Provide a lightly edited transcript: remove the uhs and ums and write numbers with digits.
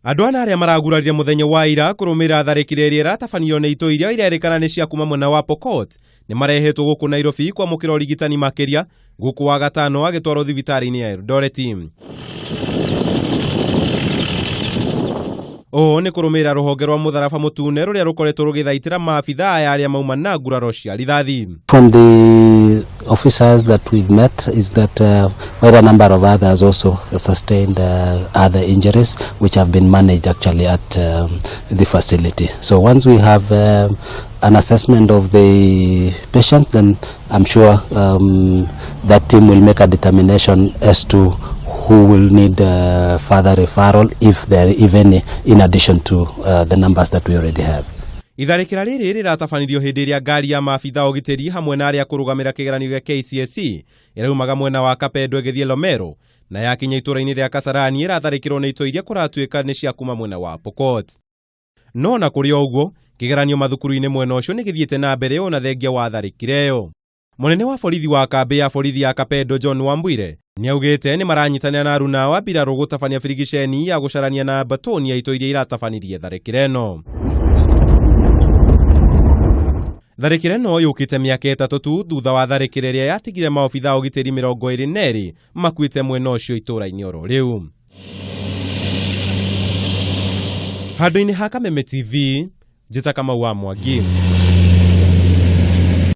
Andũ ana arĩa maragurarire muthenya wa ira kurumira tharĩkĩro ĩrĩa ĩratabanĩrio nĩ itũ iria irerĩkana nĩ cia kuma mwena wa Pokot nĩ marehetwo gũkũ Nairobi kwamũkĩra ũrigitani makĩria gũkũ wa gatano agĩtwarwo thibitarĩ-inĩ ya Eldoret. O nĩ kurumira rũhonge rwa Mũtharaba Mũtune rũrĩa rũkoretwo rũgĩthaitĩra maabitha aya arĩa mauma na nguraro cia rithathi. From the officers that we've met is that quite a number of others also sustained other injuries which have been managed actually at the facility. So once we have an assessment of the patient, then I'm sure that team will make a determination as to who will need further referral, if there is any, in addition to the numbers that we already have. Itharĩkĩra rĩrĩ rĩratabanĩrio hĩndĩ ĩrĩa ngari ya maabitha ũgitĩri hamwe na arĩa kũrũgamĩra kĩgeranio gĩa KCSE ĩraumaga mwena wa Kapedo ĩgĩthiĩ Lomero na yakinya itũra-inĩ rĩa Kasarani ĩratharĩkĩrwo nĩ itũ iria kũratuĩka nĩ cia kuma mwena wa Pokot. No na kũrĩ ũguo kĩgeranio mathukuru-inĩ mwena ũcio nĩ gĩthiĩte na mbere ona thengia wa tharĩkĩra ĩyo. Mũnene wa borithi wa kambĩ ya borithi ya Kapedo John Wambwire nĩaugĩte nĩ maranyitanĩra na aruna wa mbirarũ gũtabania birigiceni ya gũcarania na batoni ya itũ iria iratabanirie tharĩkĩra ĩno. Tharĩkĩra ĩno yũkĩte mĩaka ĩtatũ tu thutha wa tharĩkĩra ĩrĩa yatigire maobitha ũgitĩri 22 makuĩte mwena ũcio itũra-inĩ oro rĩu. Handũ-inĩ ha Kameme TV, njĩta Kamau wa Mwangi.